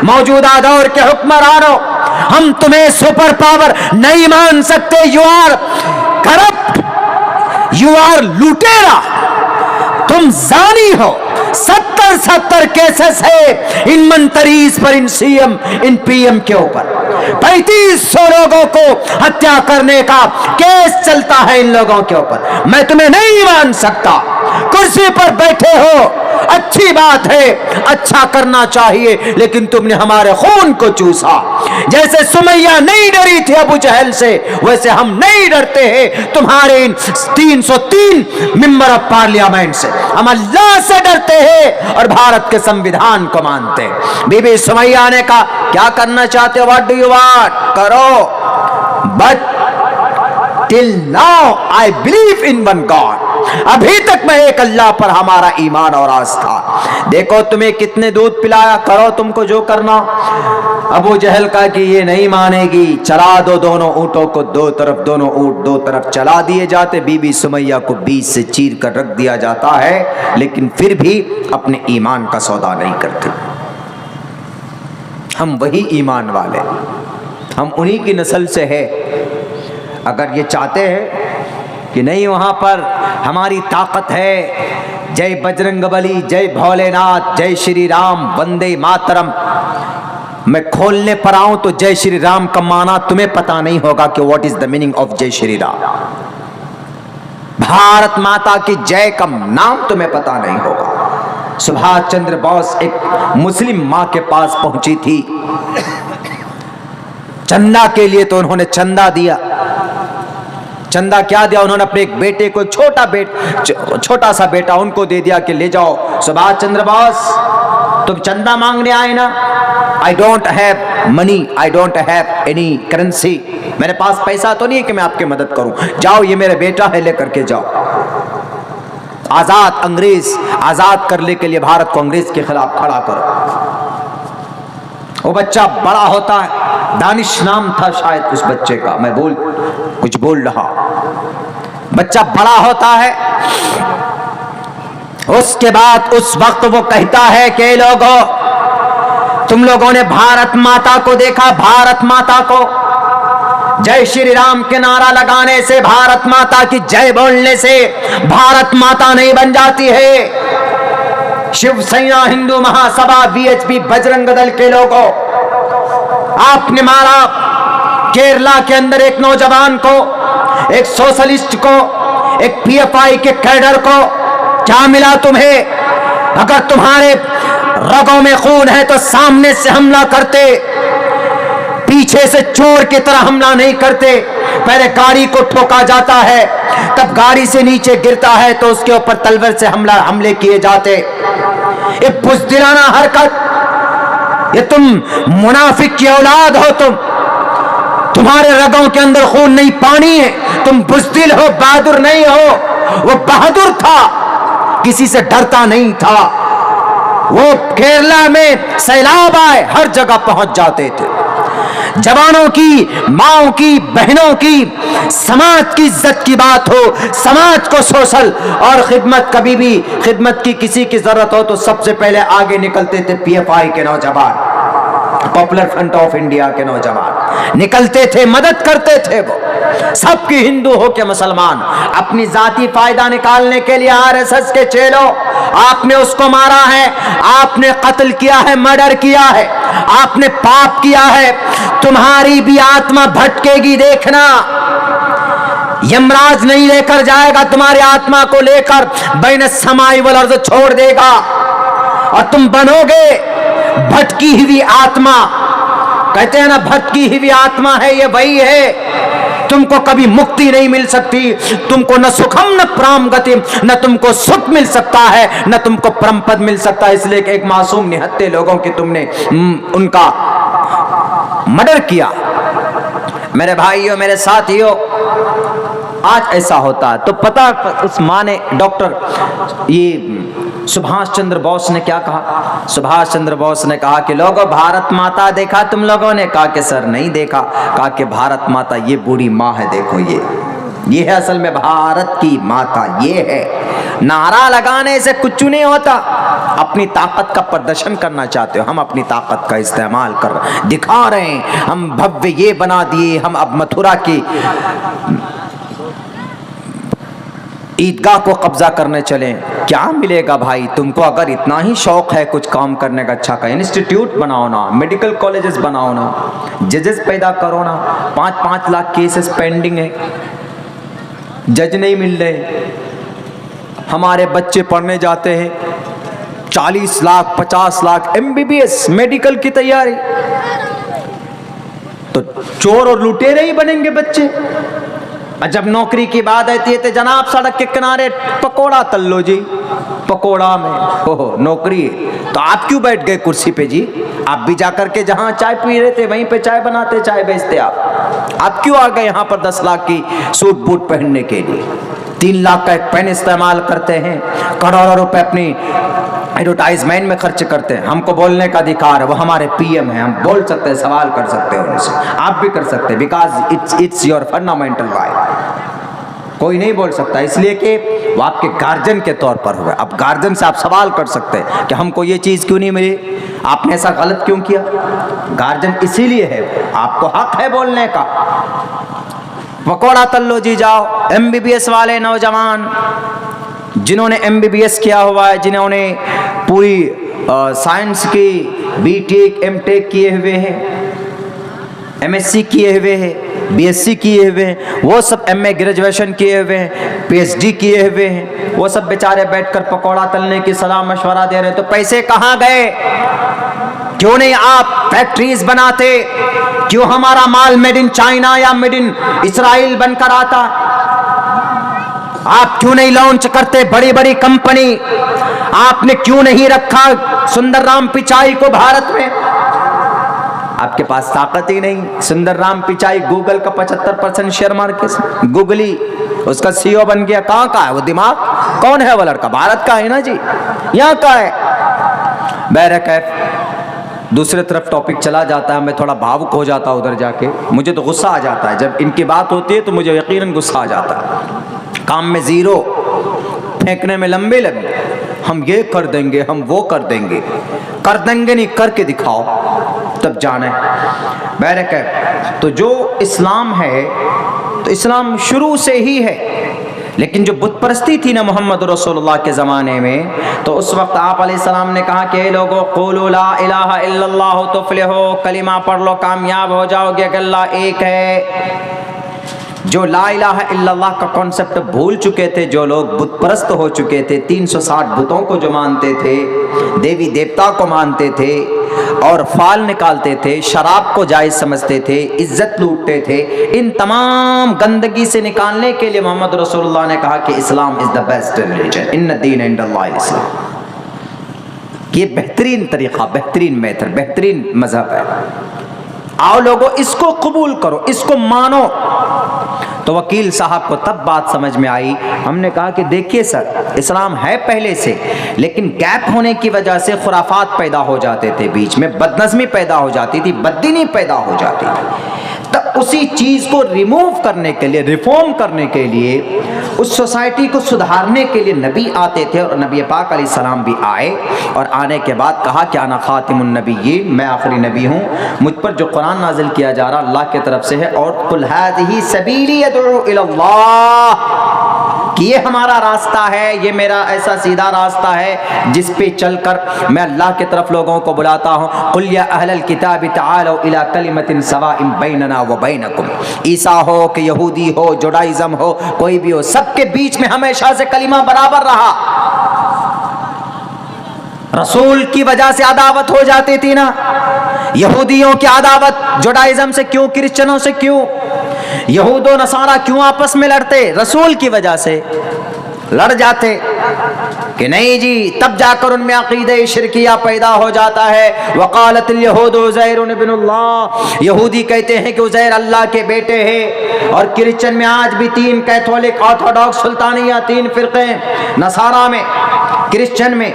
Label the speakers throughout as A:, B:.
A: मौजूदा दौर के हुक्मरानों, हम तुम्हें सुपर पावर नहीं मान सकते। You are corrupt, you are लुटेरा, तुम जानी हो। 70 केसेस है इन मंत्रीज पर, इन सीएम, इन पीएम के ऊपर। 3500 लोगों को हत्या करने का केस चलता है इन लोगों के ऊपर। मैं तुम्हें नहीं मान सकता। कुर्सी पर बैठे हो, अच्छी बात है, अच्छा करना चाहिए, लेकिन तुमने हमारे खून को चूसा। जैसे सुमैया नहीं डरी थी अबू जहल से, वैसे हम नहीं डरते हैं तुम्हारे इन 303 मेंबर ऑफ पार्लियामेंट से। हम अल्लाह से डरते हैं और भारत के संविधान को मानते हैं। बीबी सुमैया ने कहा, क्या करना चाहते हो? What do you want? करो, but till now I believe in one God. अभी तक मैं एक अल्लाह पर हमारा ईमान और आस्था। देखो तुम्हें कितने दूध पिलाया, करो तुमको जो करना। अबू जहल का कि ये नहीं मानेगी, चला दो दोनों ऊंटों को दो तरफ, दोनों ऊंट दो तरफ चला दिए जाते। बीबी सुमैया को बीच से चीर कर रख दिया जाता है, लेकिन फिर भी अपने ईमान का सौदा नहीं करते। हम वही ईमान वाले, हम उन्हीं की नस्ल से है। अगर ये चाहते हैं कि नहीं वहां पर हमारी ताकत है, जय बजरंगबली, जय भोलेनाथ, जय श्री राम, वंदे मातरम, मैं खोलने पर आऊं तो जय श्री राम का माना तुम्हें पता नहीं होगा कि what is the meaning of जय श्री राम। भारत माता की जय का नाम तुम्हें पता नहीं होगा। सुभाष चंद्र बोस एक मुस्लिम मां के पास पहुंची थी चंदा के लिए, तो उन्होंने चंदा दिया। चंदा क्या दिया? उन्होंने अपने एक बेटे को, छोटा सा बेटा उनको दे दिया कि ले जाओ। सुभाष चंद्र बोस, तुम चंदा मांगने आए ना? I don't have money, I don't have any currency, मेरे पास पैसा तो नहीं है कि मैं आपकी मदद करूं। जाओ, ये मेरा बेटा है, लेकर के जाओ। आजाद, अंग्रेज आजाद करने के लिए भारत को अंग्रेज के खिलाफ खड़ा करो। वो बच्चा बड़ा होता है, दानिश नाम था शायद उस बच्चे का, मैं कुछ बोल रहा। बच्चा बड़ा होता है, उसके बाद उस वक्त वो कहता है कि लोगों, तुम लोगों ने भारत माता को देखा, भारत माता को जय श्री राम के नारा लगाने से, भारत माता की जय बोलने से भारत माता नहीं बन जाती है। शिवसेना, हिंदू महासभा, बीएचपी, बजरंग दल के लोगों, आपने मारा केरला के अंदर एक नौजवान को, एक सोशलिस्ट को, एक पीएफआई के कैडर को। क्या मिला तुम्हें? अगर तुम्हारे रगों में खून है तो सामने से हमला करते, पीछे से चोर की तरह हमला नहीं करते। पहले गाड़ी को ठोका जाता है, तब गाड़ी से नीचे गिरता है तो उसके ऊपर तलवार से हमले किए जाते। ये बुज़दिलाना हरकत, ये तुम मुनाफिक की औलाद हो। तुम्हारे रगों के अंदर खून नहीं, पानी है। तुम बुज़दिल हो, बहादुर नहीं हो। वो बहादुर था, किसी से डरता नहीं था। वो केरला में सैलाब आए, हर जगह पहुंच जाते थे। जवानों की, माओं की, बहनों की, समाज की इज्जत की बात हो, समाज को सोशल और खिदमत, कभी भी खिदमत की किसी की जरूरत हो तो सबसे पहले आगे निकलते थे पीएफआई के नौजवान, पॉपुलर फ्रंट ऑफ इंडिया के नौजवान निकलते थे, मदद करते थे। वो सबकी, हिंदू हो के मुसलमान, अपनी जाती फायदा निकालने के लिए आरएसएस के चेलो, आपने उसको मारा है, आपने कत्ल किया है, मर्डर किया है, आपने पाप किया है। तुम्हारी भी आत्मा भटकेगी, देखना। यमराज नहीं लेकर जाएगा तुम्हारी आत्मा को, लेकर बैन समाई वल अर्ज़ छोड़ देगा और तुम बनोगे भटकी हुई आत्मा। कहते हैं ना, भटकी हुई आत्मा है, ये वही है। तुमको कभी मुक्ति नहीं मिल सकती, तुमको न सुखम न प्राम गति, न तुमको सुख मिल सकता है, न तुमको परम पद मिल सकता है। इसलिए एक मासूम निहत्थे लोगों की तुमने उनका मर्डर किया। मेरे भाइयों, मेरे साथियों, आज ऐसा होता है तो पता उस माँ ने, डॉक्टर ये सुभाष चंद्र बोस ने क्या कहा? सुभाष चंद्र बोस ने कहा कि लोगों, भारत माता देखा तुम लोगों ने? कहा कि सर नहीं देखा। कहा कि भारत माता ये बूढ़ी माँ है, देखो ये है असल में भारत की माता, ये है। नारा लगाने से कुछ नहीं होता, अपनी ताकत का प्रदर्शन करना चाहते हो, हम अपनी ताकत का इस्तेमाल कर दिखा रहे हैं, हम भव्य ये बना दिए, हम अब मथुरा की ईदगाह को कब्जा करने चलें। क्या मिलेगा भाई तुमको? अगर इतना ही शौक है कुछ काम करने का, अच्छा का इंस्टीट्यूट बनाओ ना, मेडिकल कॉलेजेस बनाओ ना, जजेस पैदा करो ना। 5-5 लाख केसेस पेंडिंग है, जज नहीं मिल रहे। हमारे बच्चे पढ़ने जाते हैं, 40 लाख 50 लाख MBBS मेडिकल की तैयारी, तो चोर और लुटेरे ही बनेंगे बच्चे। और जब नौकरी की बात आती है तो जनाब सड़क के किनारे पकोड़ा तल लो जी, पकोड़ा में हो नौकरी है। तो आप क्यों बैठ गए कुर्सी पे जी? आप भी जाकर के जहां चाय पी रहे थे वहीं पे चाय बनाते, चाय बेचते। आप क्यों आ गए यहाँ पर 10 लाख की सूट बूट पहनने के लिए? 3 लाख का एक पेन इस्तेमाल करते हैं, करोड़ों रुपए अपनी एडवर्टाइजमेंट में खर्च करते हैं। हमको बोलने का अधिकार है, वो हमारे PM हैं, हम बोल सकते हैं, सवाल कर सकते हैं उनसे, आप भी कर सकते हैं, because it's your fundamental right. कोई नहीं बोल सकता, इसलिए कि वो आपके गार्जियन के तौर पर हुआ। अब गार्जियन से आप सवाल कर सकते हैं कि हमको ये चीज़ क्यों नहीं मिली, आपने ऐसा गलत क्यों किया। गार्जियन इसीलिए है, आपको हक है बोलने का। पकौड़ा तल्लो जी जाओ। MBBS वाले नौजवान जिन्होंने MBBS किया हुआ है, जिन्होंने पूरी साइंस की BTech MTech किए हुए हैं, MSc किए हुए हैं, BSc किए हुए हैं, वो सब MA ग्रेजुएशन किए हुए हैं, PhD किए हुए हैं, वो सब बेचारे बैठकर पकौड़ा तलने की सलाह मशवरा दे रहे हैं। तो पैसे कहाँ गए? क्यों नहीं आप फैक्ट्रीज बनाते? क्यों हमारा माल मेड इन चाइना या मेड इन इसराइल बनकर आता? आप क्यों नहीं लॉन्च करते बड़ी बड़ी कंपनी? आपने क्यों नहीं रखा सुंदरराम पिचाई को भारत में? आपके पास ताकत ही नहीं। सुंदरराम पिचाई गूगल का 75% शेयर मार्केट, गूगली उसका CEO बन गया। कहाँ का है वो दिमाग? कौन है वो लड़का? भारत का है ना जी, यहाँ का है। बहरकैफ दूसरे तरफ टॉपिक चला जाता है, मैं थोड़ा भावुक हो जाता हूँ उधर जाके, मुझे तो गुस्सा आ जाता है। जब इनकी बात होती है तो मुझे यकीनन गुस्सा आ जाता है। काम में जीरो, फेंकने में लंबे लंबे, हम ये कर देंगे, हम वो कर देंगे। कर देंगे नहीं, करके दिखाओ तब जाने। बहरकैफ तो जो इस्लाम है तो इस्लाम शुरू से ही है, लेकिन जो बुत परस्ती थी ना मोहम्मद रसूलुल्लाह के ज़माने में, तो उस वक्त आप अलैहिस्सलाम ने कहा कि लोगों क़ुलू ला इलाहा इल्लल्लाह तुफ़्लिहू, कलिमा पढ़ लो कामयाब हो जाओगे कि अल्लाह एक है। जो ला इलाहा इल्लल्लाह का कॉन्सेप्ट भूल चुके थे, जो लोग बुत परस्त हो चुके थे, 360 बुतों को जो मानते थे, देवी देवता को मानते थे और फाल निकालते थे, शराब को जायज़ समझते थे, इज्जत लूटते थे, इन तमाम गंदगी से निकालने के लिए मोहम्मद रसूलुल्लाह ने कहा कि इस्लाम इज़ द बेस्ट रिलीजन, इन्न दीन इंदल्लाह इस्लाम। ये बेहतरीन तरीक़ा, बेहतरीन मेथड, बेहतरीन मज़हब है। आओ लोगों, इसको कबूल करो, इसको मानो। तो वकील साहब को तब बात समझ में आई। हमने कहा कि देखिए सर, इस्लाम है पहले से, लेकिन गैप होने की वजह से खुराफात पैदा हो जाते थे, बीच में बदनज़मी पैदा हो जाती थी, बददीनी पैदा हो जाती थी। तब उसी चीज़ को रिमूव करने के लिए, रिफॉर्म करने के लिए, उस सोसाइटी को सुधारने के लिए नबी आते थे, और नबी पाक अलैहिस्सलाम भी आए। और आने के बाद कहा कि अना खातिमुन नबिय्यीन, मैं आखिरी नबी हूँ, मुझ पर जो कुरान नाजिल किया जा रहा अल्लाह की तरफ से है। और कुल हाज़िही सबीली अदउ इलल्लाह, कि ये हमारा रास्ता है, ये मेरा ऐसा सीधा रास्ता है जिस पे चलकर मैं अल्लाह की तरफ लोगों को बुलाता हूँ। कुल या अहलल किताबि तआलौ इला कलिमतिन सवाइन बैनना व बैनकुम, ईसा हो कि यहूदी हो, जुडाइज़म हो, कोई भी हो, सबके बीच में हमेशा से कलिमा बराबर रहा। रसूल की वजह से अदावत हो जाती थी ना, यहूदियों की अदावत जुडाइज़म से क्यों, क्रिश्चियनों से क्यों, यहूदो नसारा क्यों आपस में लड़ते? रसूल की वजह से लड़ जाते कि नहीं जी, तब जाकर उनमें अक़ीदे शिरकिया पैदा हो जाता है। वक़ालतिल यहूदु उज़ैर इब्नुल्लाह, यहूदी कहते हैं कि उज़ैर अल्लाह के बेटे हैं। और क्रिश्चियन में आज भी 3 कैथोलिक, ऑर्थोडॉक्स, सुल्तानिया, 3 फ़िरक़े। नसारा में, क्रिश्चियन में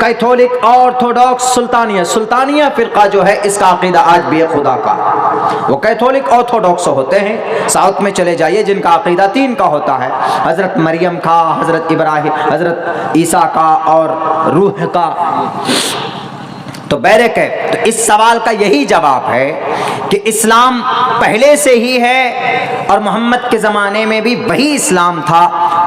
A: कैथोलिक, ऑर्थोडॉक्स, सुल्तानिया। सुल्तानिया फ़िरक़ा जो है इसका अक़ीदा आज भी खुदा का, वो कैथोलिक ऑर्थोडॉक्स होते हैं। साउथ में चले जाइए जिनका अक़ीदा 3 का होता है, हज़रत मरियम का, हज़रत इब्राहीम इब्राहिम, हजरत ईसा का और रूह का। तो बैरक है, तो इस सवाल का यही जवाब है कि इस्लाम पहले से ही है और मोहम्मद के ज़माने में भी वही इस्लाम था।